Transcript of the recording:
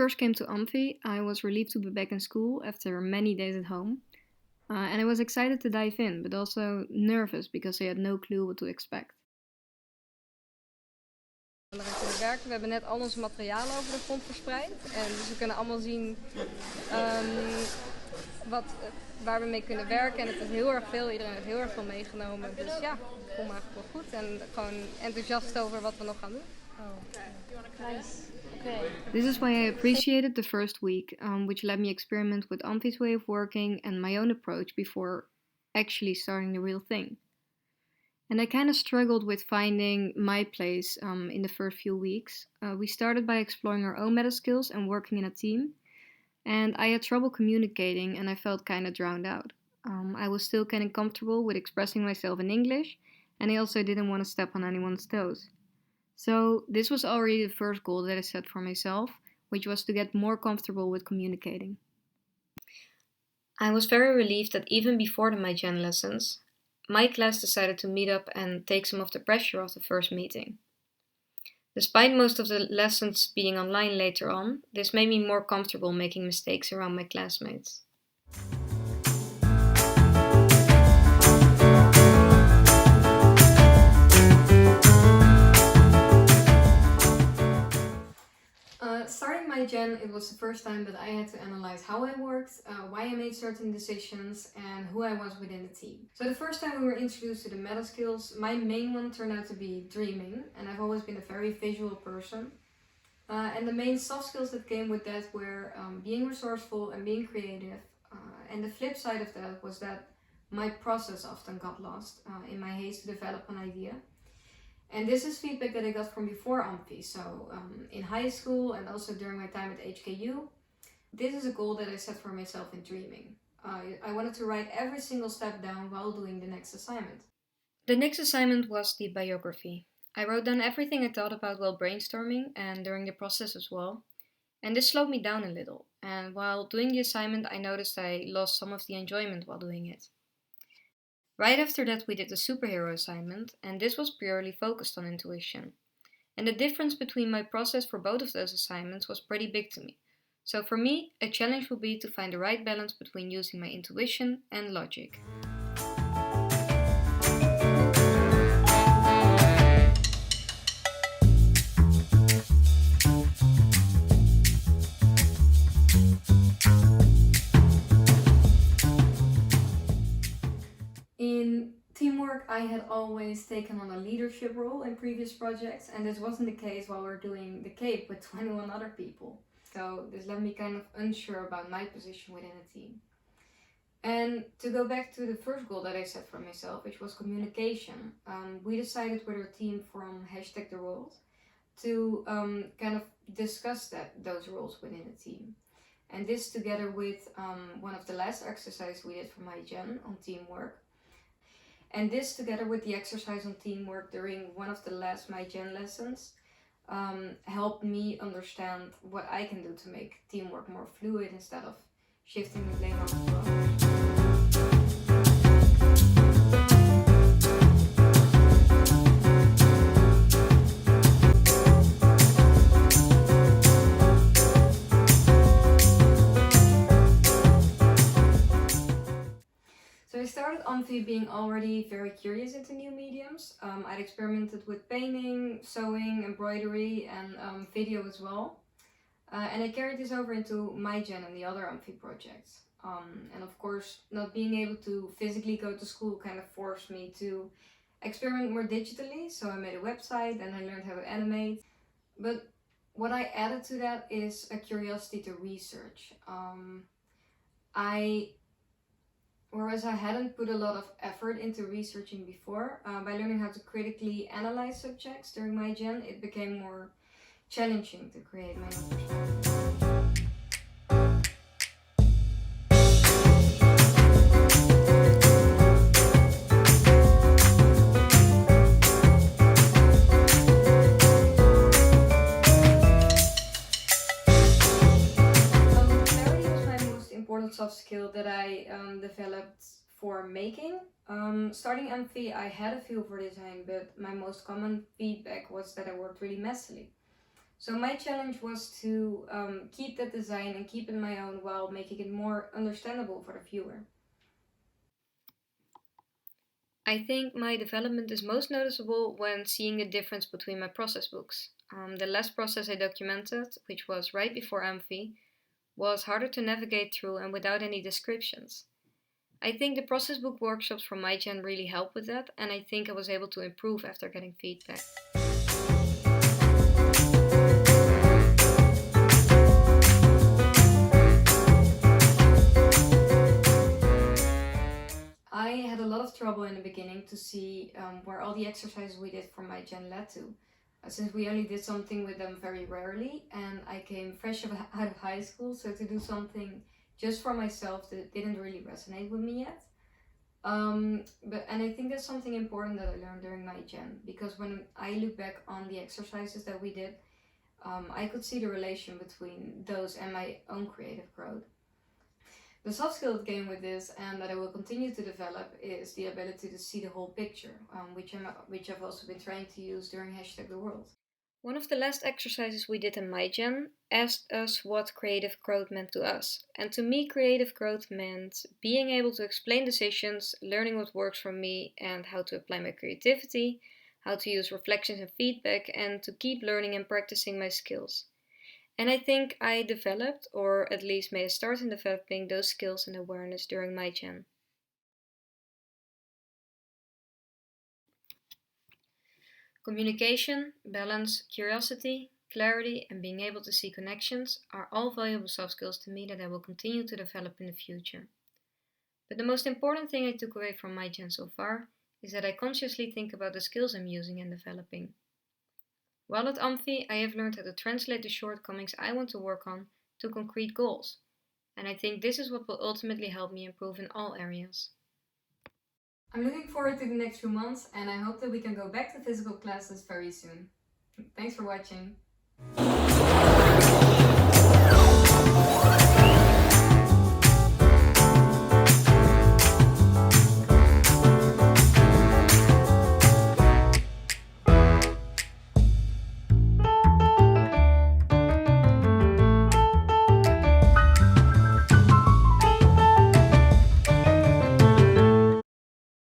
first came to Amphi, I was relieved to be back in school after many days at home. And I was excited to dive in, but also nervous because I had no clue what to expect. De Berg, we hebben net al ons materiaal over de grond verspreid. En dus we kunnen allemaal zien waar we mee kunnen werken. En het is heel erg veel, iedereen heeft heel erg veel meegenomen. Dus ja, ik voel me eigenlijk wel goed en gewoon enthousiast over wat we nog gaan doen. Nice. Okay. This is why I appreciated the first week, which let me experiment with Amphi's way of working and my own approach before actually starting the real thing. And I kind of struggled with finding my place in the first few weeks. We started by exploring our own meta skills and working in a team. And I had trouble communicating and I felt kind of drowned out. I was still kind of comfortable with expressing myself in English, and I also didn't want to step on anyone's toes. So this was already the first goal that I set for myself, which was to get more comfortable with communicating. I was very relieved that even before the MyGen lessons, my class decided to meet up and take some of the pressure off the first meeting. Despite most of the lessons being online later on, this made me more comfortable making mistakes around my classmates. Starting MyGen, it was the first time that I had to analyze how I worked, why I made certain decisions, and who I was within the team. So the first time we were introduced to the meta skills, my main one turned out to be dreaming, and I've always been a very visual person. And the main soft skills that came with that were being resourceful and being creative. And the flip side of that was that my process often got lost in my haste to develop an idea. And this is feedback that I got from before Amphi, so in high school and also during my time at HKU. This is a goal that I set for myself in dreaming. I wanted to write every single step down while doing the next assignment. The next assignment was the biography. I wrote down everything I thought about while brainstorming and during the process as well. And this slowed me down a little, and while doing the assignment I noticed I lost some of the enjoyment while doing it. Right after that we did the superhero assignment, and this was purely focused on intuition. And the difference between my process for both of those assignments was pretty big to me. So for me, a challenge would be to find the right balance between using my intuition and logic. In teamwork, I had always taken on a leadership role in previous projects, and this wasn't the case while we were doing the Cape with 21 other people. So this left me kind of unsure about my position within a team. And to go back to the first goal that I set for myself, which was communication, we decided with our team from #TheWorld to kind of discuss those roles within a team. And this together with one of the last exercises we did for MyGen on teamwork. And this together with the exercise on teamwork during one of the last MyGen lessons helped me understand what I can do to make teamwork more fluid instead of shifting the blame onto others. So I started Amphi being already very curious into new mediums. I'd experimented with painting, sewing, embroidery, and video as well. And I carried this over into MyGen and the other Amphi projects. And of course, not being able to physically go to school kind of forced me to experiment more digitally. So I made a website and I learned how to animate. But what I added to that is a curiosity to research. Whereas I hadn't put a lot of effort into researching before, by learning how to critically analyze subjects during MyGen, it became more challenging to create my own perspective. Soft skill that I developed for making. Starting Amphi, I had a feel for design, but my most common feedback was that I worked really messily. So my challenge was to keep that design and keep it my own while making it more understandable for the viewer. I think my development is most noticeable when seeing the difference between my process books. The last process I documented, which was right before Amphi, was harder to navigate through and without any descriptions. I think the process book workshops from MyGen really helped with that, and I think I was able to improve after getting feedback. I had a lot of trouble in the beginning to see where all the exercises we did for MyGen led to. Since we only did something with them very rarely, and I came fresh out of high school, so to do something just for myself that didn't really resonate with me yet. And I think that's something important that I learned during my gen, because when I look back on the exercises that we did, I could see the relation between those and my own creative growth. The soft skill that came with this and that I will continue to develop is the ability to see the whole picture, which I've also been trying to use during #TheWorld. One of the last exercises we did in MyGen asked us what creative growth meant to us. And to me, creative growth meant being able to explain decisions, learning what works for me, and how to apply my creativity, how to use reflections and feedback, and to keep learning and practicing my skills. And I think I developed, or at least made a start in developing those skills and awareness during MyGen. Communication, balance, curiosity, clarity, and being able to see connections are all valuable soft skills to me that I will continue to develop in the future. But the most important thing I took away from MyGen so far is that I consciously think about the skills I'm using and developing. While at Amphi, I have learned how to translate the shortcomings I want to work on to concrete goals, and I think this is what will ultimately help me improve in all areas. I'm looking forward to the next few months, and I hope that we can go back to physical classes very soon. Thanks for watching.